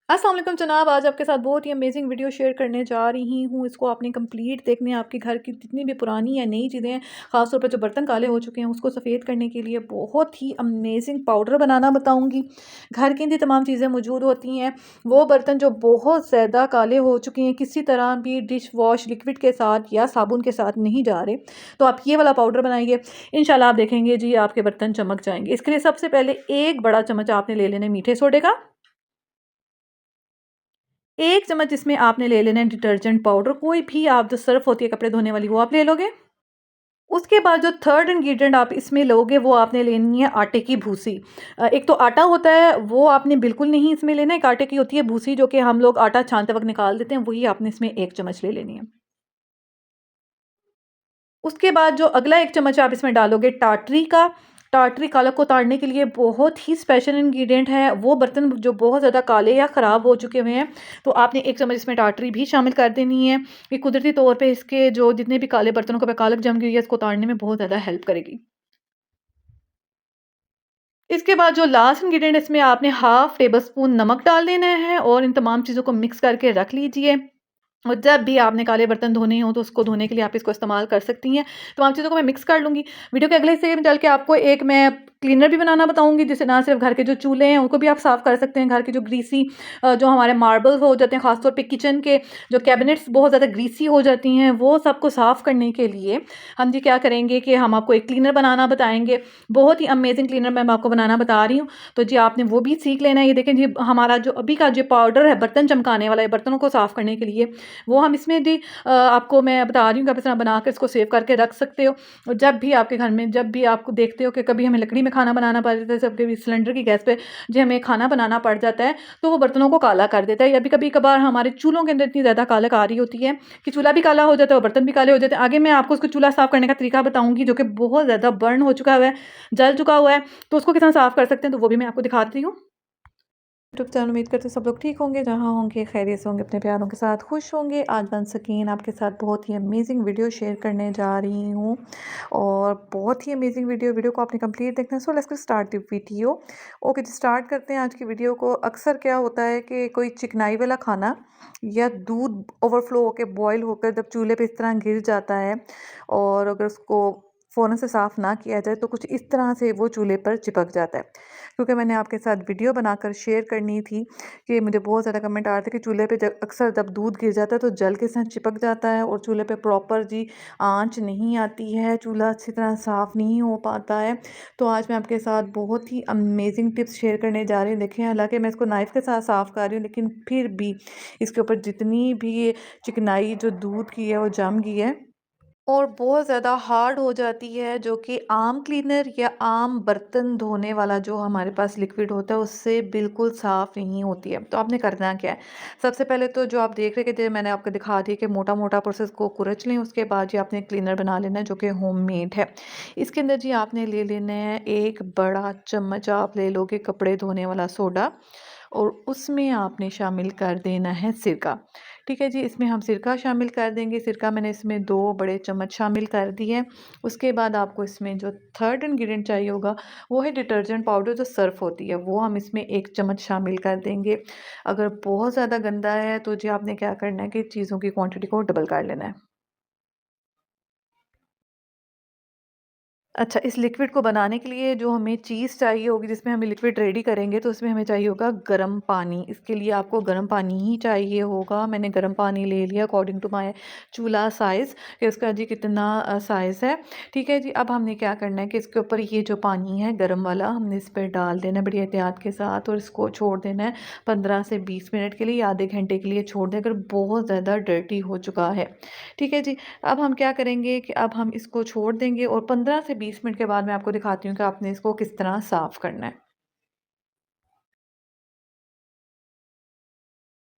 अस्सलाम वालेकुम जनाब, आज आपके साथ बहुत ही अमेजिंग वीडियो शेयर करने जा रही हूँ। इसको आपने कंप्लीट देखने हैं। आपके घर की जितनी भी पुरानी या नई चीज़ें हैं, ख़ास तौर पर जो बर्तन काले हो चुके हैं, उसको सफ़ेद करने के लिए बहुत ही अमेजिंग पाउडर बनाना बताऊँगी। घर की ये तमाम चीज़ें मौजूद होती हैं। वो बर्तन जो बहुत ज़्यादा काले हो चुके हैं, किसी तरह भी डिश वॉश लिक्विड के साथ या साबुन के साथ नहीं जा रहे, तो आप ये वाला पाउडर बनाइए। इंशाल्लाह आप देखेंगे जी आपके बर्तन चमक जाएँगे। इसके लिए सबसे पहले 1 बड़ा चम्मच आपने ले लेना है मीठे सोडे का। 1 चम्मच इसमें आपने ले लेना है डिटर्जेंट पाउडर, कोई भी आप जो सर्फ़ होती है कपड़े धोने वाली वो आप ले लोगे। उसके बाद जो थर्ड इंग्रीडिएंट आप इसमें लोगे वो आपने लेनी है आटे की भूसी। एक तो आटा होता है वो आपने बिल्कुल नहीं इसमें लेना है, एक आटे की होती है भूसी जो कि हम लोग आटा छानते वक़्त निकाल देते हैं, वही आपने इसमें 1 चम्मच ले लेनी है। उसके बाद जो अगला 1 चम्मच आप इसमें डालोगे टाटरी का। टाटरी काला को उतारने के लिए बहुत ही स्पेशल इंग्रीडिएंट है। वो बर्तन जो बहुत ज़्यादा काले या ख़राब हो चुके हुए हैं, तो आपने 1 चम्मच इसमें टाटरी भी शामिल कर देनी है। ये कुदरती तौर पे इसके जो जितने भी काले बर्तनों पे कालक जम गई है, इसको उतारने में बहुत ज़्यादा हेल्प करेगी। इसके बाद जो लास्ट इंग्रीडिएंट इसमें आपने हाफ़ टेबल स्पून नमक डाल देना है और इन तमाम चीज़ों को मिक्स करके रख लीजिए। और जब भी आपने काले बर्तन धोने हों तो उसको धोने के लिए आप इसको इस्तेमाल कर सकती हैं। तमाम चीज़ों को मैं मिक्स कर लूँगी। वीडियो के अगले हिस्से में चल के आपको एक मैं क्लीनर भी बनाना बताऊँगी, जिससे ना सिर्फ़ घर के जो चूल्हे हैं उनको भी आप साफ़ कर सकते हैं। घर के जो ग्रीसी जो हमारे मार्बल्स हो जाते हैं, ख़ास तौर पे किचन के जो कैबिनेट्स बहुत ज़्यादा ग्रीसी हो जाती हैं, वो सबको साफ़ करने के लिए हम जी क्या करेंगे कि हम आपको एक क्लीनर बनाना बताएँगे। बहुत ही अमेज़िंग क्लीनर मैं आपको बनाना बता रही हूँ। तो जी आपने वो भी सीख लेना है। ये देखें जी हमारा जो अभी का जो पाउडर है बर्तन चमकाने वाला है, बर्तनों को साफ़ करने के लिए, वो हम इसमें जी आपको मैं बता रही हूँ कि आप इस तरह बना के इसको सेव करके रख सकते हो। और जब भी आपके घर में जब भी आपको देखते हो कि कभी हमें लकड़ी में खाना बनाना पड़ जाता है, जब कभी सिलेंडर की गैस पे जो हमें खाना बनाना पड़ जाता है, तो वो बर्तनों को काला कर देता है। या भी कभी-कभार हमारे चूल्हों के अंदर इतनी ज़्यादा कालक आ रही होती है कि चूल्हा भी काला हो जाता है और बर्तन भी काले हो जाते हैं। आगे मैं आपको उसको चूल्हा साफ़ करने का तरीका बताऊँगी जो कि बहुत ज़्यादा बर्न हो चुका हुआ है, जल चुका हुआ है, तो उसको किस तरह साफ़ कर सकते हैं, तो वो भी मैं आपको दिखाती हूँ। यूट्यूब चैनल उम्मीद करते हैं सब लोग ठीक होंगे, जहाँ होंगे खैरियत से होंगे, अपने प्यारों के साथ खुश होंगे। आज मैं सकीन आपके साथ बहुत ही अमेजिंग वीडियो शेयर करने जा रही हूँ और बहुत ही अमेजिंग वीडियो को आपने कंप्लीट देखना है। So let's get start the video. Okay जी, स्टार्ट करते हैं आज की वीडियो को। अक्सर क्या होता है कि कोई चिकनाई वाला खाना या दूध ओवरफ्लो होकर बॉयल होकर जब चूल्हे पे इस तरह गिर जाता है और अगर उसको फ़ौरन से साफ़ ना किया जाए तो कुछ इस तरह से वो चूल्हे पर चिपक जाता है। क्योंकि मैंने आपके साथ वीडियो बनाकर शेयर करनी थी कि मुझे बहुत ज़्यादा कमेंट आ रहे थे कि चूल्हे पे जब अक्सर जब दूध गिर जाता है तो जल के साथ चिपक जाता है और चूल्हे पे प्रॉपर जी आंच नहीं आती है, चूल्हा अच्छी तरह साफ़ नहीं हो पाता है। तो आज मैं आपके साथ बहुत ही अमेजिंग टिप्स शेयर करने जा रही हूँ। देखिए हालांकि मैं इसको नाइफ़ के साथ साफ़ कर रही हूँ, लेकिन फिर भी इसके ऊपर जितनी भी ये चिकनाई जो दूध की है वो जम गई है और बहुत ज़्यादा हार्ड हो जाती है, जो कि आम क्लीनर या आम बर्तन धोने वाला जो हमारे पास लिक्विड होता है उससे बिल्कुल साफ़ नहीं होती है। तो आपने करना क्या है, सबसे पहले तो जो आप देख रहे थे मैंने आपको दिखा दिया कि मोटा मोटा प्रोसेस को कुरच लें। उसके बाद जी आपने क्लीनर बना लेना है जो कि होममेड है। इसके अंदर जी आपने ले लेना है 1 बड़ा चम्मच आप ले लोगे कपड़े धोने वाला सोडा और उसमें आपने शामिल कर देना है सिरका। ठीक है जी, इसमें हम सिरका शामिल कर देंगे। सिरका मैंने इसमें 2 बड़े चम्मच शामिल कर दिए। उसके बाद आपको इसमें जो थर्ड इंग्रीडिएंट चाहिए होगा वो है डिटर्जेंट पाउडर जो सर्फ़ होती है, वो हम इसमें 1 चम्मच शामिल कर देंगे। अगर बहुत ज़्यादा गंदा है तो जी आपने क्या करना है कि चीज़ों की क्वांटिटी को डबल कर लेना है। अच्छा, इस लिक्विड को बनाने के लिए जो हमें चीज़ चाहिए होगी जिसमें हमें लिक्विड रेडी करेंगे, तो उसमें हमें चाहिए होगा गर्म पानी। इसके लिए आपको गर्म पानी ही चाहिए होगा। मैंने गर्म पानी ले लिया अकॉर्डिंग टू माय चूल्हा साइज़ कि उसका जी कितना साइज़ है। ठीक है जी, अब हमने क्या करना है कि इसके ऊपर ये जो पानी है गर्म वाला हमने इस पे डाल देना है बड़ी एहतियात के साथ और इसको छोड़ देना है 15 से 20 मिनट के लिए या आधे घंटे के लिए छोड़ दें अगर बहुत ज़्यादा डर्टी हो चुका है। ठीक है जी, अब हम क्या करेंगे कि अब हम इसको छोड़ देंगे और 15 से 20 मिनट के बाद मैं आपको दिखाती हूँ कि आपने इसको किस तरह साफ़ करना है।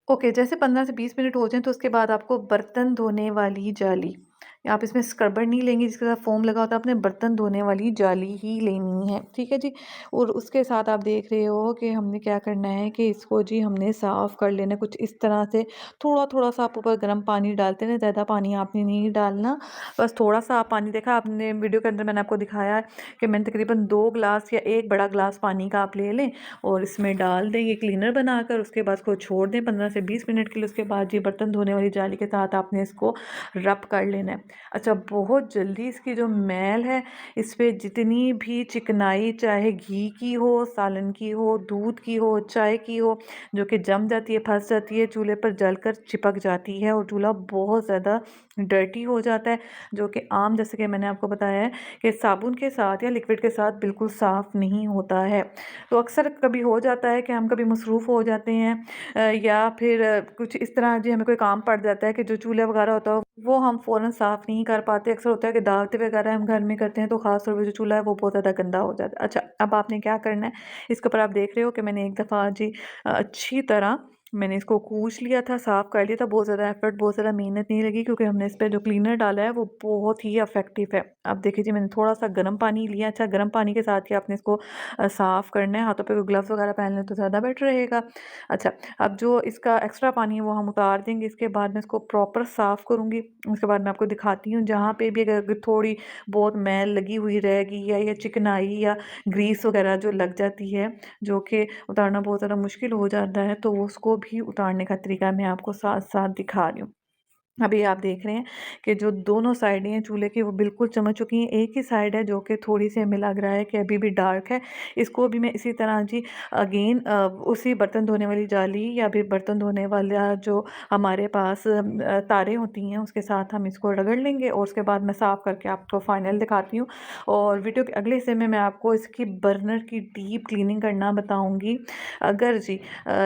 ओके, जैसे 15 से 20 मिनट हो जाएँ तो उसके बाद आपको बर्तन धोने वाली जाली आप इसमें स्क्रबर नहीं लेंगी जिसके साथ फ़ोम लगा होता है, आपने बर्तन धोने वाली जाली ही लेनी है, ठीक है जी। और उसके साथ आप देख रहे हो कि हमने क्या करना है कि इसको जी हमने साफ़ कर लेना है कुछ इस तरह से। थोड़ा-थोड़ा सा आप ऊपर गर्म पानी डालते हैं, ज़्यादा पानी आपने नहीं डालना, बस थोड़ा-सा आप पानी देखा आपने वीडियो के अंदर मैंने आपको दिखाया है कि मैंने तकरीबन 2 ग्लास या 1 बड़ा ग्लास पानी का आप ले लें और इसमें डाल दें ये क्लीनर बनाकर, उसके बाद इसको छोड़ दें 15 से 20 मिनट के लिए। उसके बाद जी बर्तन धोने वाली जाली के साथ आपने इसको रब कर लेना है। अच्छा, बहुत जल्दी इसकी जो मैल है, इस पे जितनी भी चिकनाई चाहे घी की हो, सालन की हो, दूध की हो, चाय की हो, जो कि जम जाती है, फँस जाती है, चूल्हे पर जलकर चिपक जाती है और चूल्हा बहुत ज़्यादा डर्टी हो जाता है, जो कि आम जैसे कि मैंने आपको बताया है कि साबुन के साथ या लिक्विड के साथ बिल्कुल साफ़ नहीं होता है। तो अक्सर कभी हो जाता है कि हम कभी मसरूफ़ हो जाते हैं या फिर कुछ इस तरह जी हमें कोई काम पड़ जाता है कि जो चूल्हा वगैरह होता है वो हम फ़ौरन साफ़ नहीं कर पाते। अक्सर होता है कि दावतें वगैरह हम घर में करते हैं तो ख़ास तौर पे जो चूल्हा है वो बहुत ज़्यादा गंदा हो जाता है। अच्छा, अब आपने क्या करना है, इसके ऊपर आप देख रहे हो कि मैंने एक दफ़ा जी अच्छी तरह मैंने इसको कूच लिया था, साफ़ कर लिया था। बहुत ज़्यादा एफ़र्ट, बहुत ज़्यादा मेहनत नहीं लगी क्योंकि हमने इस पे जो क्लीनर डाला है वो बहुत ही इफ़ेक्टिव है। अब देखिए जी मैंने थोड़ा-सा गर्म पानी लिया। अच्छा, गर्म पानी के साथ ही आपने इसको साफ़ करना है। हाथों पे कोई ग्लव्स वगैरह पहन लें तो ज़्यादा बेटर रहेगा। अच्छा, अब जो इसका एक्स्ट्रा पानी है वो हम उतार देंगे। इसके बाद मैं इसको प्रॉपर साफ़ करूँगी। उसके बाद मैं आपको दिखाती हूँ जहाँ पे भी अगर थोड़ी बहुत मैल लगी हुई रहेगी या चिकनाई या ग्रीस वगैरह जो लग जाती है, जो कि उतारना बहुत ज़्यादा मुश्किल हो जाता है, तो वो उसको भी उतारने का तरीका मैं आपको साथ-साथ दिखा रही हूँ। अभी आप देख रहे हैं कि जो दोनों साइडें हैं चूल्हे की वो बिल्कुल चमक चुकी हैं। एक ही साइड है जो कि थोड़ी-सी हमें लग रहा है कि अभी भी डार्क है। इसको भी मैं इसी तरह जी अगेन उसी बर्तन धोने वाली जाली या फिर बर्तन धोने वाला जो हमारे पास तारें होती हैं उसके साथ हम इसको रगड़ लेंगे और उसके बाद मैं साफ़ करके आपको फाइनल दिखाती हूँ। और वीडियो के अगले हिस्से में मैं आपको इसकी बर्नर की डीप क्लीनिंग करना बताऊँगी। अगर जी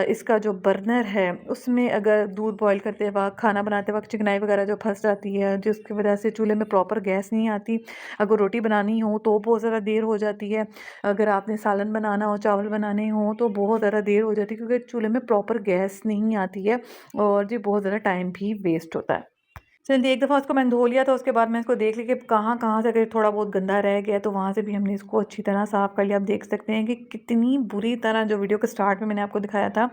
इसका जो बर्नर है उसमें अगर दूध बॉयल करते वक़्त, खाना बनाते वक़्त चिकनाई वगैरह जो फँस जाती है जिसकी वजह से चूल्हे में प्रॉपर गैस नहीं आती। अगर रोटी बनानी हो तो बहुत ज़्यादा देर हो जाती है। अगर आपने सालन बनाना हो, चावल बनाने हों तो बहुत ज़्यादा देर हो जाती है क्योंकि चूल्हे में प्रॉपर गैस नहीं आती है और जी बहुत ज़्यादा टाइम भी वेस्ट होता है। चलिए, एक दफ़ा उसको मैंने धो लिया था, उसके बाद मैं इसको देख ली कि कहाँ-कहाँ से अगर थोड़ा बहुत गंदा रह गया है, तो वहाँ से भी हमने इसको अच्छी तरह साफ़ कर लिया। आप देख सकते हैं कि कितनी बुरी तरह जो वीडियो के स्टार्ट में मैंने आपको दिखाया था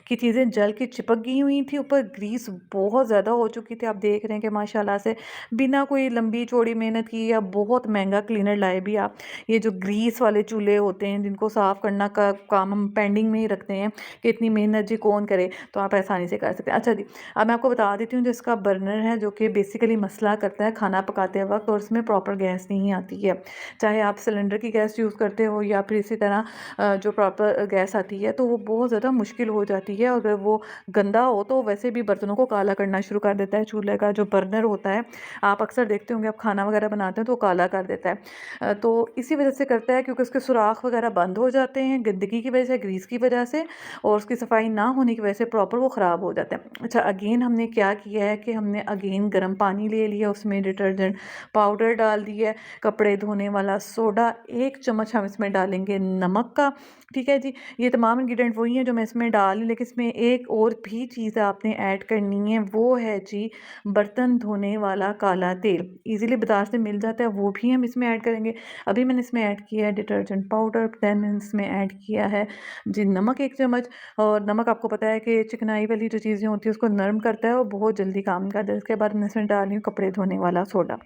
कि चीज़ें जल के चिपक गई हुई थी, ऊपर ग्रीस बहुत ज़्यादा हो चुकी थी। आप देख रहे हैं कि माशाल्लाह से बिना कोई लंबी-चौड़ी मेहनत किए या बहुत महँगा क्लीनर लाए भी आप, ये जो ग्रीस वाले चूल्हे होते हैं, जिनको साफ़ करना का काम हम पेंडिंग में ही रखते हैं कि इतनी मेहनत जी कौन करे, तो आप आसानी से कर सकते हैं। अच्छा जी, अब मैं आपको बता देती हूँ जो इसका बर्नर है जो कि बेसिकली मसला करता है खाना पकाते वक़्त और उसमें प्रॉपर गैस नहीं आती है। चाहे आप सिलेंडर की गैस यूज़ करते हो या फिर इसी तरह जो प्रॉपर गैस आती है तो वो बहुत ज़्यादा मुश्किल हो जाती है। अगर वो गंदा हो तो वैसे भी बर्तनों को काला करना शुरू कर देता है। चूल्हे का जो बर्नर होता है, आप अक्सर देखते होंगे आप खाना वगैरह बनाते हैं तो वो काला कर देता है। तो इसी वज़ह से करता है क्योंकि उसके सुराख वगैरह बंद हो जाते हैं गंदगी की वज़ह से, ग्रीस की वज़ह से और उसकी सफाई ना होने की वज़ह से प्रॉपर वो ख़राब हो जाता है। अच्छा, अगेन हमने क्या किया है कि हमने अगेन गर्म पानी ले लिया, उसमें डिटर्जेंट पाउडर डाल दिया है, कपड़े धोने वाला सोडा 1 चम्मच हम इसमें डालेंगे नमक का, ठीक है जी। ये तमाम इंग्रीडिएंट वही हैं जो मैं इसमें डाल रही, लेकिन इसमें एक और भी चीज़ आपने ऐड करनी है, वो है जी बर्तन धोने वाला काला तेल। ईज़िली बाज़ार से मिल जाता है, वो भी हम इसमें ऐड करेंगे। अभी मैंने इसमें ऐड किया है डिटर्जेंट पाउडर, देन मैंने इसमें ऐड किया है जी नमक 1 चम्मच। और नमक आपको पता है कि चिकनाई वाली जो चीज़ें होती हैं उसको नरम करता है और बहुत जल्दी काम करता है। इसके बाद मैं इसमें डाल रही हूँ कपड़े धोने वाला सोडा।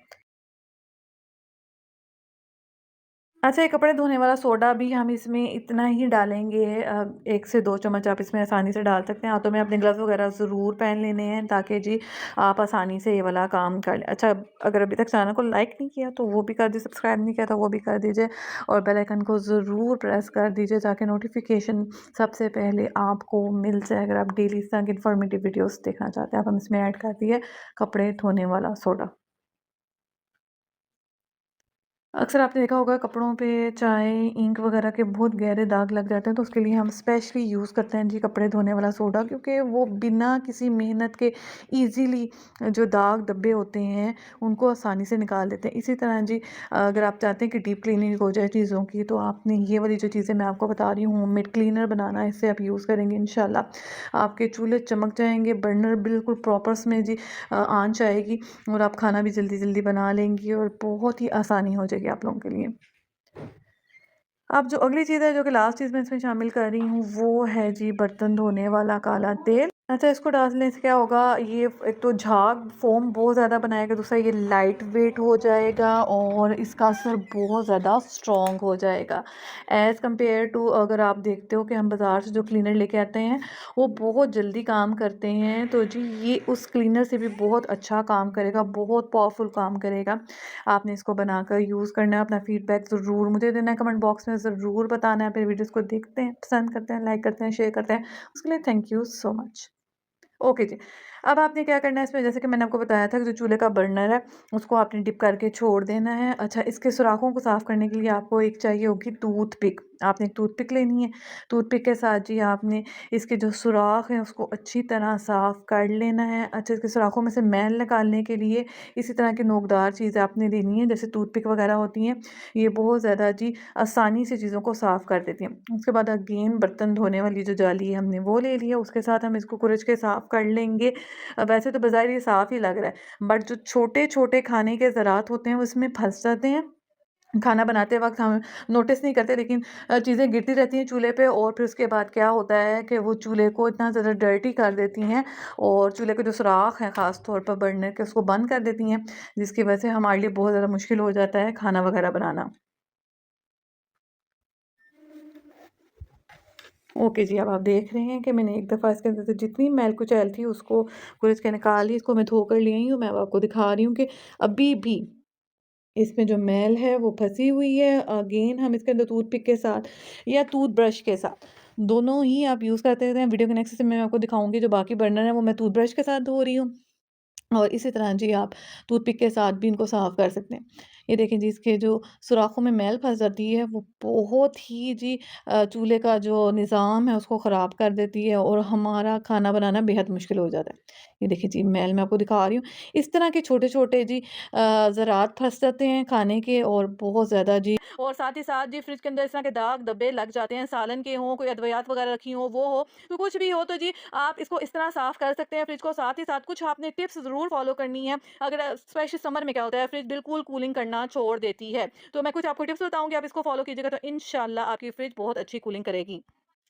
अच्छा, ये कपड़े धोने वाला सोडा भी हम इसमें इतना ही डालेंगे 1 से 2 चम्मच आप इसमें आसानी से डाल सकते हैं। हाथों में अपने ग्लव्स वगैरह ज़रूर पहन लेने हैं ताकि जी आप आसानी से ये वाला काम कर लें। अच्छा, अगर अभी तक चैनल को लाइक नहीं किया तो वो भी कर दीजिए, सब्सक्राइब नहीं किया तो वो भी कर दीजिए और बेल आइकन को ज़रूर प्रेस कर दीजिए ताकि नोटिफ़िकेशन सबसे पहले आपको मिल जाए अगर आप डेली इस तरह की इन्फॉर्मेटिव वीडियोज़ देखना चाहते हैं। अब हम इसमें ऐड कर दिए कपड़े धोने वाला सोडा। अक्सर आपने देखा होगा कपड़ों पे चाहे इंक वगैरह के बहुत गहरे दाग लग जाते हैं, तो उसके लिए हम स्पेशली यूज़ करते हैं जी कपड़े धोने वाला सोडा, क्योंकि वो बिना किसी मेहनत के इजीली जो दाग धब्बे होते हैं उनको आसानी से निकाल देते हैं। इसी तरह जी अगर आप चाहते हैं कि डीप क्लीनिंग हो जाए चीज़ों की, तो आपने ये वाली जो चीज़ें मैं आपको बता रही हूँ होममेड क्लीनर बनाना, इससे आप यूज़ करेंगे इंशाल्लाह आपके चूल्हे चमक जाएंगे, बर्नर बिल्कुल प्रॉपर में जी आंच आएगी और आप खाना भी जल्दी जल्दी बना लेंगी और बहुत ही आसानी हो जाएगी आप लोगों के लिए। अब जो अगली चीज़ है, जो कि लास्ट चीज़ मैं इसमें शामिल कर रही हूँ, वो है जी बर्तन धोने वाला काला तेल। अच्छा, इसको डालने से क्या होगा, ये एक तो झाग फ़ोम बहुत ज़्यादा बनाएगा, दूसरा ये लाइट वेट हो जाएगा और इसका असर बहुत ज़्यादा स्ट्रॉन्ग हो जाएगा एज़ कम्पेयर टू अगर आप देखते हो कि हम बाज़ार से जो क्लीनर लेके आते हैं वो बहुत जल्दी काम करते हैं। तो जी ये उस क्लीनर से भी बहुत अच्छा काम करेगा, बहुत पावरफुल काम करेगा। आपने इसको बनाकर यूज़ करना है, अपना फीडबैक ज़रूर मुझे देना है, कमेंट बॉक्स में ज़रूर बताना है। मेरे वीडियोज़ को देखते हैं, पसंद करते हैं, लाइक करते हैं, शेयर करते हैं, उसके लिए thank you so much. Okay ji. अब आपने क्या करना है इसमें, जैसे कि मैंने आपको बताया था कि जो चूल्हे का बर्नर है, उसको आपने डिप करके छोड़ देना है। अच्छा, इसके सुराखों को साफ़ करने के लिए आपको एक चाहिए होगी टूथपिक। आपने एक टूथपिक लेनी है। टूथपिक के साथ जी आपने इसके जो सुराख हैं उसको अच्छी तरह साफ़ कर लेना है। अच्छा, इसके सुराखों में से मैल निकालने के लिए इसी तरह की नोकदार चीज़ आपने लेनी है, जैसे टूथपिक वगैरह होती हैं। ये बहुत ज़्यादा जी आसानी से चीज़ों को साफ़ कर देती हैं। उसके बाद अगेन बर्तन धोने वाली जो जाली है हमने वो ले लिया, उसके साथ हम इसको कुरच के साफ़ कर लेंगे। वैसे तो बज़ाहिर ये साफ़ ही लग रहा है, बट जो छोटे-छोटे खाने के ज़रात होते हैं वो इसमें फँस जाते हैं। खाना बनाते वक़्त हम नोटिस नहीं करते, लेकिन चीज़ें गिरती रहती हैं चूल्हे पे और फिर उसके बाद क्या होता है कि वो चूल्हे को इतना ज़्यादा डर्टी कर देती हैं और चूल्हे के जो सुराख हैं ख़ास तौर पर बर्नर के, उसको बंद कर देती हैं, जिसकी वजह से हमारे लिए बहुत ज़्यादा मुश्किल हो जाता है खाना वग़ैरह बनाना। ओके जी, अब आप देख रहे हैं कि मैंने एक दफ़ा इसके अंदर से जितनी मैल कुचैल थी उसको कुरच के निकाल ली, इसको मैं धो कर ले आई हूँ। मैं अब आपको दिखा रही हूँ कि अभी भी इसमें जो मैल है वो फँसी हुई है। अगेन हम इसके अंदर टूथपिक के साथ या टूथब्रश के साथ, दोनों ही आप यूज़ करते रहते हैं। वीडियो के नेक्स्ट से मैं आपको दिखाऊँगी, जो बाकी बर्नर है वो मैं टूथब्रश के साथ धो रही हूँ। और इसी तरह जी आप टूथपिक के साथ भी इनको साफ़ कर सकते हैं। ये देखें जी, इसके जो सुराखों में मैल फँस जाती है वो बहुत ही जी चूल्हे का जो निज़ाम है उसको ख़राब कर देती है और हमारा खाना बनाना बेहद मुश्किल हो जाता है। ये देखिए जी, मैल मैं आपको दिखा रही हूँ। इस तरह के छोटे-छोटे जी ज़रात फँस जाते हैं खाने के और बहुत ज़्यादा जी, और साथ ही साथ जी फ्रिज के अंदर इस तरह के दाग धब्बे लग जाते हैं, सालन के हों, कोई अद्वियात वगैरह रखी हों वो हो, तो कुछ भी हो तो जी आप इसको इस तरह साफ़ कर सकते हैं फ्रिज को। साथ ही साथ कुछ आपने टिप्स ज़रूर फ़ॉलो करनी है। अगर स्पेशली समर में क्या होता है, फ्रिज बिल्कुल कूलिंग करना छोड़ देती है। तो मैं कुछ आपको टिप्स बताऊँगी, आप इसको फ़ॉलो कीजिएगा तो इंशाल्लाह आपकी फ्रिज बहुत अच्छी कूलिंग करेगी।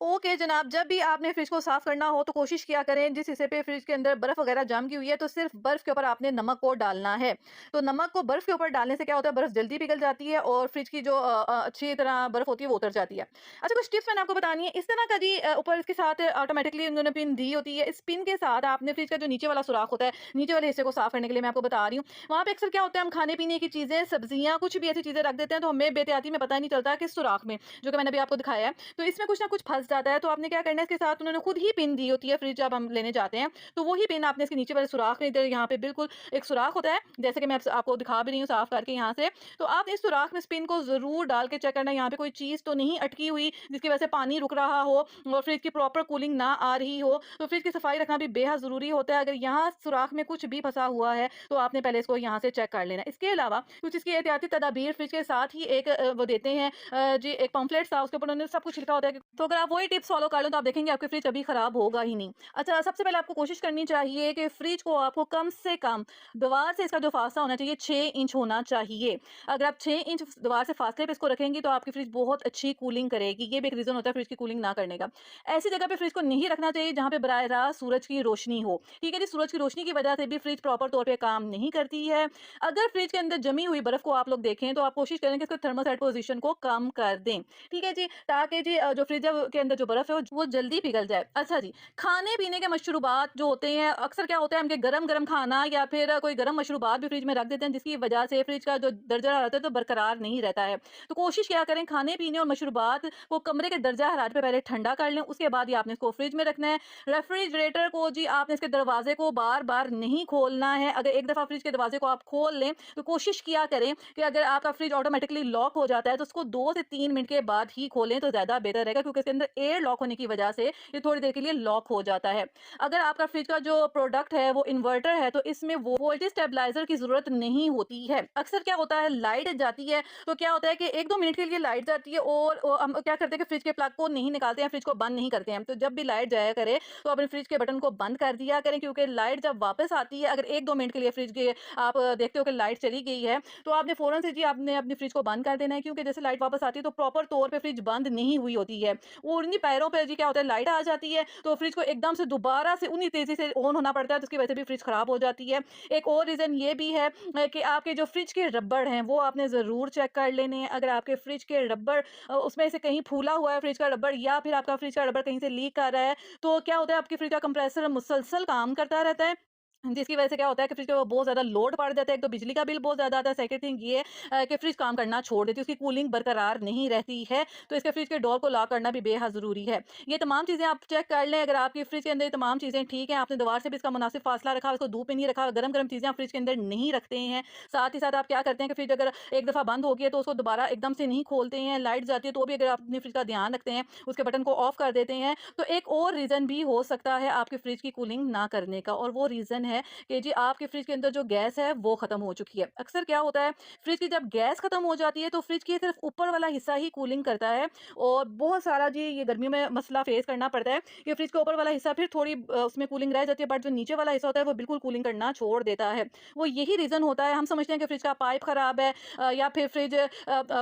ओके जनाब, जब भी आपने फ्रिज को साफ करना हो तो कोशिश किया करें जिस हिस्से पे फ्रिज के अंदर बर्फ वगैरह जम गई हुई है, तो सिर्फ बर्फ के ऊपर आपने नमक को डालना है। तो नमक को बर्फ के ऊपर डालने से क्या होता है, बर्फ जल्दी पिघल जाती है और फ्रिज की जो अच्छी तरह बर्फ होती है वो उतर जाती है। अच्छा, कुछ टिप्स मैंने आपको बतानी है। इस तरह का जी ऊपर इसके साथ ऑटोमेटिकली उन्होंने पिन दी होती है। इस पिन के साथ आपने फ्रिज का जो नीचे वाला सुराख होता है, नीचे वाले हिस्से को साफ करने के लिए मैं आपको बता रही हूँ। वहाँ पे अक्सर क्या होता है, हम खाने पीने की चीजें, सब्जियां, कुछ भी ऐसी चीजें रख देते हैं तो हमें बेहतियाती में पता ही नहीं चलता कि सुराख में, जो कि मैंने अभी आपको दिखाया है, तो इसमें कुछ ना कुछ फँस जाता है। तो आपने क्या करना है, इसके साथ उन्होंने खुद ही पिन दी होती है, फ्रिज जब हम लेने जाते हैं, तो वही पिन आपने इसके नीचे वाले सुराख में, इधर यहाँ पे बिल्कुल एक सुराख होता है, जैसे कि मैं आपको दिखा भी रही हूँ साफ करके यहाँ से। तो आप इस सुराख में इस पिन को ज़रूर डाल के चेक करना है, यहाँ पे कोई चीज़ तो नहीं अटकी हुई, जिसकी वजह से पानी रुक रहा हो और फ्रिज की प्रॉपर कूलिंग ना आ रही हो। तो फ्रिज की सफाई रखना भी बेहद ज़रूरी होता है। अगर यहाँ सुराख में कुछ भी फँसा हुआ है, तो आपने पहले इसको यहाँ से चेक कर लेना है। इसके अलावा कुछ इसकी एहतियाती तदाबीर फ्रिज के साथ ही एक वो देते हैं जी, एक पम्फलेट सा, उसके ऊपर उन्होंने सब कुछ लिखा होता है कि, तो अगर आप वही टिप्स फॉलो कर लो तो आप देखेंगे आपकी फ्रिज कभी खराब होगा ही नहीं। अच्छा, सबसे पहले आपको कोशिश करनी चाहिए कि फ्रिज को आपको कम से कम दीवार से इसका जो फासला होना चाहिए 6 इंच होना चाहिए। अगर आप 6 इंच दीवार से फासले पे इसको रखेंगी तो आपकी फ्रिज बहुत अच्छी कूलिंग करेगी। ये भी एक रीज़न होता है फ्रिज की कूलिंग ना करने का। ऐसी जगह पे फ्रिज को नहीं रखना चाहिए जहाँ पे बराह रास्त सूरज की रोशनी हो। ठीक है जी, सूरज की रोशनी की वजह से भी फ्रिज प्रॉपर तौर पे काम नहीं करती है। अगर फ्रिज के अंदर जमी हुई बर्फ को आप लोग देखें तो आप कोशिश करें कि इसको थर्मोस्टेट पोजीशन को कम कर दें। ठीक है जी, ताकि जी जो फ्रिज के अंदर जो बर्फ़ है वो जल्दी पिघल जाए। अच्छा जी, खाने-पीने के मशरूबात जो होते हैं, अक्सर क्या होता है हम गरम-गरम खाना या फिर कोई गरम मशरूबात भी फ्रिज में रख देते हैं, जिसकी वजह से फ्रिज का जो दर्जा हरारत है तो बरकरार नहीं रहता है। तो कोशिश क्या करें, खाने-पीने और मशरूबात को कमरे के दर्जा हरारत पे पहले ठंडा कर लें, उसके बाद ही आपने इसको फ्रिज में रखना है। रेफ्रिजरेटर को जी आपने इसके दरवाजे को बार-बार नहीं खोलना है। अगर एक दफ़ा फ्रिज के दरवाजे को आप खोल लें, तो कोशिश किया करें कि अगर आपका फ्रिज ऑटोमेटिकली लॉक हो जाता है, तो उसको 2 से 3 मिनट के बाद ही खोलें तो ज़्यादा बेहतर रहेगा, क्योंकि इसके अंदर एयर लॉक होने की वजह से ये थोड़ी देर के लिए लॉक हो जाता है। अगर आपका फ्रिज का जो प्रोडक्ट है वो इन्वर्टर है, तो इसमें वोल्टेज स्टेबलाइजर की ज़रूरत नहीं होती है। अक्सर क्या होता है, लाइट जाती है, तो क्या होता है कि 1-2 मिनट के लिए लाइट जाती है और हम क्या करते हैं कि फ्रिज के प्लग को नहीं निकालते हैं, फ्रिज को बंद नहीं करते हैं। तो जब भी लाइट जाया करे तो अपने फ्रिज के बटन को बंद कर दिया करें, क्योंकि लाइट जब वापस आती है, अगर 1-2 मिनट के लिए फ्रिज के आप देखते हो कि लाइट चली गई है, तो आपने फ़ौरन से जी आपने अपने फ्रिज को बंद कर देना है, क्योंकि जैसे लाइट वापस आती है तो प्रॉपर तौर पे फ्रिज बंद नहीं हुई होती है। वो उन्हीं पैरों पे जी क्या होता है, लाइट आ जाती है, तो फ्रिज को एकदम से दोबारा से उन्हीं तेज़ी से ऑन होना पड़ता है, तो उसकी वजह से भी फ्रिज खराब हो जाती है। एक और रीज़न ये भी है कि आपके जो फ्रिज के रबड़ हैं वो आपने ज़रूर चेक कर लेने हैं। अगर आपके फ्रिज के रबड़ उसमें से कहीं फूला हुआ है फ्रिज का रबड़, या फिर आपका फ्रिज का रबड़ कहीं से लीक कर रहा है, तो क्या होता है, आपके फ्रिज का कंप्रेसर मुसलसल काम करता रहता है, जिसकी वजह से क्या होता है कि फ्रिज को बहुत ज़्यादा लोड पड़ जाता है। एक तो बिजली का बिल बहुत ज़्यादा आता है, सेकंड थिंग ये कि फ्रिज काम करना छोड़ देती है, उसकी कूलिंग बरकरार नहीं रहती है, तो इसके फ्रिज के डोर को लॉक करना भी बेहद ज़रूरी है। ये तमाम चीज़ें आप चेक कर लें। अगर आपके फ्रिज के अंदर ये तमाम चीज़ें ठीक हैं, आपने दीवार से भी इसका मुनासिब फासला रखा, इसको धूप में नहीं रखा, गरम-गरम चीज़ें आप फ्रिज के अंदर नहीं रखते हैं। साथ ही साथ आप क्या करते हैं कि फ्रिज अगर एक दफ़ा बंद हो गई है तो उसको दोबारा एकदम से नहीं खोलते हैं, लाइट जाती है तो भी अगर आप अपने फ्रिज का ध्यान रखते हैं, उसके बटन को ऑफ कर देते हैं, तो एक और रीज़न भी हो सकता है आपके फ्रिज की कूलिंग ना करने का, और वो रीज़न है कि जी आपके फ्रिज के अंदर जो गैस है वो खत्म हो चुकी है। अक्सर क्या होता है, फ्रिज की जब गैस खत्म हो जाती है तो फ्रिज की सिर्फ ऊपर वाला हिस्सा ही कूलिंग करता है, और बहुत सारा जी ये गर्मियों में मसला फेस करना पड़ता है कि फ्रिज के ऊपर वाला हिस्सा फिर थोड़ी उसमें कूलिंग रह जाती है, बट जो नीचे वाला हिस्सा होता है वो बिल्कुल कूलिंग करना छोड़ देता है। वो यही रीज़न होता है। हम समझते हैं कि फ्रिज का पाइप खराब है, या फिर फ्रिज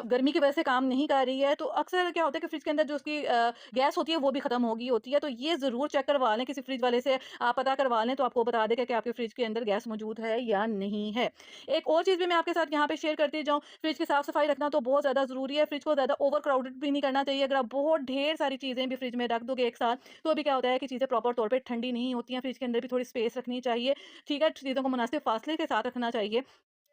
गर्मी की वजह से काम नहीं कर रही है, तो अक्सर क्या होता है कि फ्रिज के अंदर जो उसकी गैस होती है वो भी खत्म हो गई होती है। तो ये ज़रूर चेक करवा लें, किसी फ्रिज वाले से आप पता करवा लें, तो आपको बता देगा कि आपके फ्रिज के अंदर गैस मौजूद है या नहीं है। एक और चीज़ भी मैं आपके साथ यहाँ पे शेयर करती जाऊँ, फ्रिज की साफ-सफाई रखना तो बहुत ज़्यादा ज़रूरी है। फ्रिज को ज़्यादा ओवर क्राउडेड भी नहीं करना चाहिए। अगर आप बहुत ढेर सारी चीज़ें भी फ्रिज में रख दोगे एक साथ, तो भी क्या होता है कि चीज़ें प्रॉपर तौर पे ठंडी नहीं होती हैं। फ्रिज के अंदर भी थोड़ी स्पेस रखनी चाहिए। ठीक है, चीज़ों को मुनासिब फासले के साथ रखना चाहिए,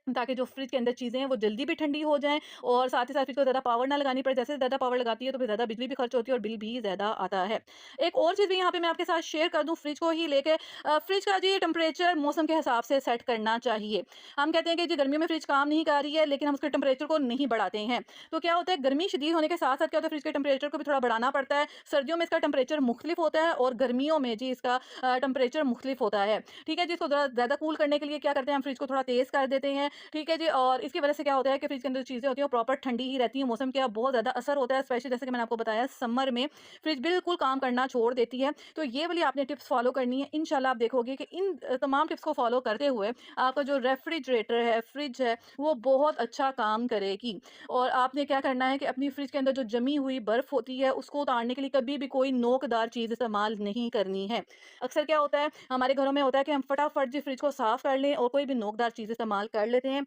ताकि जो फ्रिज के अंदर चीज़ें हैं वो जल्दी भी ठंडी हो जाएँ, और साथ ही साथ फ्रिज को ज़्यादा पावर ना लगानी पड़े। जैसे ज़्यादा पावर लगाती है तो फिर ज़्यादा बिजली भी खर्च होती है और बिल भी ज़्यादा आता है। एक और चीज़ भी यहाँ पे मैं आपके साथ शेयर कर दूँ फ्रिज को ही लेके, फ्रिज का जी टेम्परेचर मौसम के हिसाब से सेट करना चाहिए। हम कहते हैं कि जी गर्मियों में फ्रिज काम नहीं कर रही है, लेकिन हम उसके टेम्परेचर को नहीं बढ़ाते हैं। तो क्या होता है, गर्मी शदीद होने के साथ-साथ क्या होता है, फ्रिज के टेम्परेचर को भी थोड़ा बढ़ाना पड़ता है। सर्दियों में इसका टेम्परेचर मुख्तलिफ होता है और गर्मियों में जी इसका टेम्परेचर मुख्तलिफ होता है। ठीक है जी, इसको ज़रा ज़्यादा कूल करने के लिए क्या करते हैं, हम फ्रिज को थोड़ा तेज़ कर देते हैं। ठीक है जी, और इसकी वजह से क्या होता है कि फ्रिज के अंदर जो चीज़ें होती हैं वो प्रॉपर ठंडी ही रहती हैं। मौसम का बहुत ज़्यादा असर होता है, स्पेशली जैसे कि मैंने आपको बताया समर में फ्रिज बिल्कुल काम करना छोड़ देती है। तो ये वाली आपने टिप्स फॉलो करनी है। इंशाल्लाह आप देखोगे कि इन तमाम टिप्स को फॉलो करते हुए आपका जो रेफ्रिजरेटर है, फ्रिज है, वो बहुत अच्छा काम करेगी। और आपने क्या करना है कि अपनी फ्रिज के अंदर जो जमी हुई बर्फ़ होती है उसको उतारने के लिए कभी भी कोई नोकदार चीज़ इस्तेमाल नहीं करनी है। अक्सर क्या होता है, हमारे घरों में होता है कि हम फटाफट जी फ्रिज को साफ़ कर लें और कोई भी नोकदार चीज़ इस्तेमाल कर लेते हैं।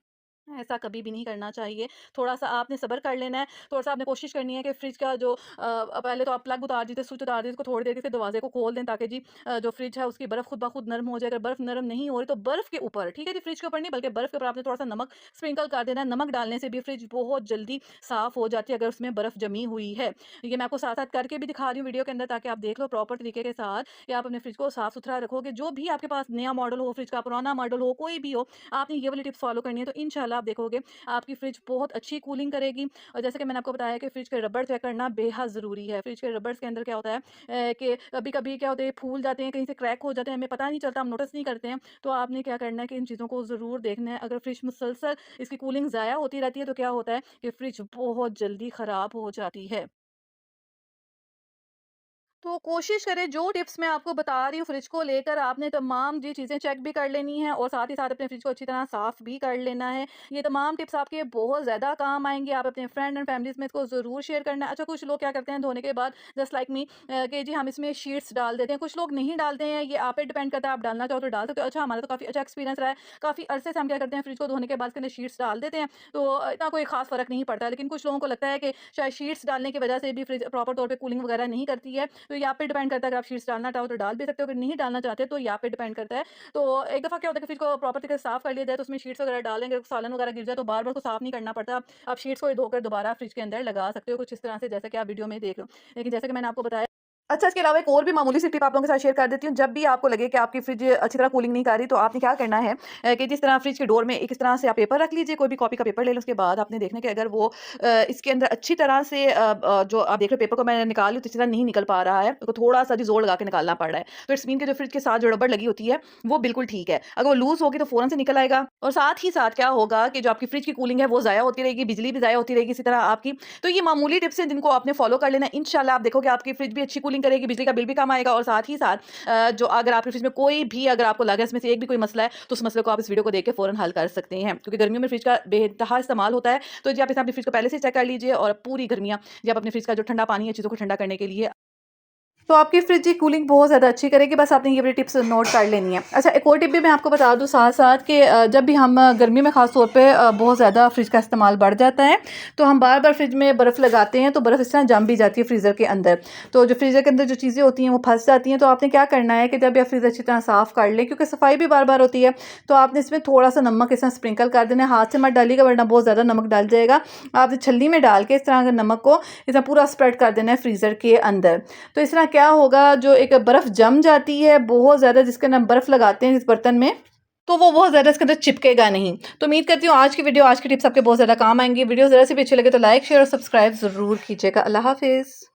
ऐसा कभी भी नहीं करना चाहिए। थोड़ा-सा आपने सब्र कर लेना है, थोड़ा-सा आपने कोशिश करनी है कि फ्रिज का जो पहले तो आप प्लग उतार दीजिए, स्विच उतार दीजिए, इसको थोड़ी देर के दरवाज़े को खोल दें, ताकि जी जो फ्रिज है उसकी बर्फ़ खुद ब खुद नरम हो जाए। अगर बर्फ़ नरम नहीं हो रही तो बर्फ़ के ऊपर, ठीक है जी, फ्रिज के ऊपर नहीं बल्कि बर्फ़ के ऊपर आपने थोड़ा-सा नमक स्प्रिंकल कर देना है। नमक डालने से भी फ्रिज बहुत जल्दी साफ़ हो जाती है अगर उसमें बर्फ़ जमी हुई है। ये मैं आपको साथ-साथ करके भी दिखा रही हूँ वीडियो के अंदर, ताकि आप देख लो प्रॉपर तरीके के साथ कि आप अपने फ्रिज को साफ़-सुथरा रखोगे। जो भी आपके पास नया मॉडल हो फ्रिज का, पुराना मॉडल हो, कोई भी हो, आपने ये वाली टिप्स फ़ॉलो करनी है, तो इंशाल्लाह आप देखोगे आपकी फ्रिज बहुत अच्छी कूलिंग करेगी। और जैसे कि मैंने आपको बताया कि फ्रिज के रबड़ चेक करना बेहद ज़रूरी है। फ्रिज के रबड़ के अंदर क्या होता है कि कभी-कभी क्या होता है, फूल जाते हैं, कहीं से क्रैक हो जाते हैं, हमें पता नहीं चलता, हम नोटिस नहीं करते हैं। तो आपने क्या करना है कि इन चीज़ों को ज़रूर देखना है। अगर फ्रिज मुसलसल इसकी कूलिंग ज़ाया होती रहती है तो क्या होता है कि फ्रिज बहुत जल्दी ख़राब हो जाती है। तो कोशिश करें जो टिप्स मैं आपको बता रही हूँ फ्रिज को लेकर आपने तमाम जी चीज़ें चेक भी कर लेनी है और साथ ही साथ अपने फ्रिज को अच्छी तरह साफ़ भी कर लेना है। ये तमाम टिप्स आपके बहुत ज़्यादा काम आएँगी। आप अपने फ्रेंड एंड फैमिलीज़ में इसको ज़रूर शेयर करना है। अच्छा कुछ लोग क्या करते हैं धोने के बाद जस्ट लाइक मी कि जी हम इसमें शीट्स डाल देते हैं। कुछ लोग नहीं डालते हैं, ये आप पे डिपेंड करता है, आप डालना चाहो तो डाल सकते हो। अच्छा हमारा तो काफ़ी अच्छा एक्सपीरियंस रहा है। काफ़ी अरसे से हम क्या करते हैं फ्रिज को धोने के बाद इसके अंदर शीट्स डाल देते हैं। तो इतना कोई ख़ास फ़र्क नहीं पड़ता। लेकिन कुछ लोगों को लगता है कि शायद शीट्स डालने की वज़ह से भी फ्रिज प्रॉपर तौर पे कूलिंग वग़ैरह नहीं करती है। तो ये आप पे डिपेंड करता है, अगर आप शीट्स डालना चाहो तो डाल भी सकते हो, अगर नहीं डालना चाहते तो ये आप पे डिपेंड करता है। तो एक दफ़ा क्या होता है कि फ्रिज को प्रॉपर तरीके से साफ़ कर लिया जाए तो उसमें शीट्स वगैरह डालेंगे, सालन वगैरह गिर जाए तो बार-बार उसको साफ़ नहीं करना पड़ता। आप शीट्स को धोकर दोबारा फ्रिज के अंदर लगा सकते हो, कुछ इस तरह से जैसा कि आप वीडियो में देख रहे हो। लेकिन जैसे कि मैंने आपको बताया अच्छा, इसके अलावा एक और भी मामूली सी टिप आप लोगों के साथ शेयर कर देती हूँ। जब भी आपको लगे कि आपकी फ्रिज अच्छी तरह कूलिंग नहीं कर रही, तो आपने क्या करना है कि जिस तरह फ्रिज के डोर में एक इस तरह से आप पेपर रख लीजिए, कोई भी कॉपी का पेपर ले लो। उसके बाद आपने देखना कि अगर वो इसके अंदर अच्छी तरह से जो आप देख रहे हो पेपर को मैंने निकाल लिया तो इस तरह नहीं निकल पा रहा है, तो थोड़ा-सा जी ज़ोर लगा के निकालना पड़ रहा है। तो इट्स मीन कि जो फ्रिज के साथ जो रबड़ लगी होती है, वो बिल्कुल ठीक है। अगर वो लूज़ होगी तो फ़ौरन से निकल आएगा और साथ ही साथ क्या होगा कि जो आपकी फ्रिज की कूलिंग है, वो ज़ाया होती रहेगी, बिजली भी ज़ाया होती रहेगी इसी तरह आपकी। तो ये मामूली टिप्स हैं जिनको आपने फ़ॉलो कर लेना है। इंशाल्लाह आप देखोगे आपकी फ्रिज भी अच्छी कूलिंग करेगी, बिजली का बिल भी कम आएगा और साथ ही साथ जो अगर आपकी फ्रिज में कोई भी अगर आपको लगा इसमें से एक भी कोई मसला है, तो उस मसले को आप इस वीडियो को देख के फ़ौरन हल कर सकते हैं। क्योंकि गर्मियों में फ्रिज का बेइंतहा इस्तेमाल होता है, तो जी आप इसे अपनी फ्रिज को पहले से चेक कर लीजिए और पूरी गर्मियाँ जी आप अपने फ्रिज का जो ठंडा पानी है चीज़ों को ठंडा करने के लिए तो आपकी फ्रिज की कूलिंग बहुत ज़्यादा अच्छी करेगी, बस आपने ये वाली टिप्स नोट कर लेनी है। अच्छा एक और टिप भी मैं आपको बता दूँ साथ-साथ कि जब भी हम गर्मी में ख़ास तौर पे बहुत ज़्यादा फ्रिज का इस्तेमाल बढ़ जाता है, तो हम बार-बार फ्रिज में बर्फ़ लगाते हैं, तो बर्फ़ इस तरह जम भी जाती है फ्रीज़र के अंदर। तो जो फ्रीज़र के अंदर जो चीज़ें होती हैं वो फँस जाती हैं, तो आपने क्या करना है कि जब भी आप फ्रीज़र अच्छी तरह साफ़ कर लें, क्योंकि सफाई भी बार-बार होती है, तो आपने इसमें थोड़ा-सा नमक इस तरह स्प्रिंकल कर देना है, हाथ से मत डालिएगा वरना बहुत ज़्यादा नमक डल जाएगा। आप छलनी में डाल के इस तरह के नमक को इस तरह पूरा स्प्रेड कर देना है फ्रीज़र के अंदर। तो इस तरह क्या होगा जो एक बर्फ़ जम जाती है बहुत ज़्यादा जिसके अंदर बर्फ़ लगाते हैं इस बर्तन में, तो वो बहुत ज़्यादा इसके अंदर चिपकेगा नहीं। तो उम्मीद करती हूँ आज की वीडियो आज की टिप्स आपके बहुत ज़्यादा काम आएँगी। वीडियो ज़रा सी भी अच्छी लगे तो लाइक, शेयर और सब्सक्राइब ज़रूर कीजिएगा। अल्लाह हाफ़िज़।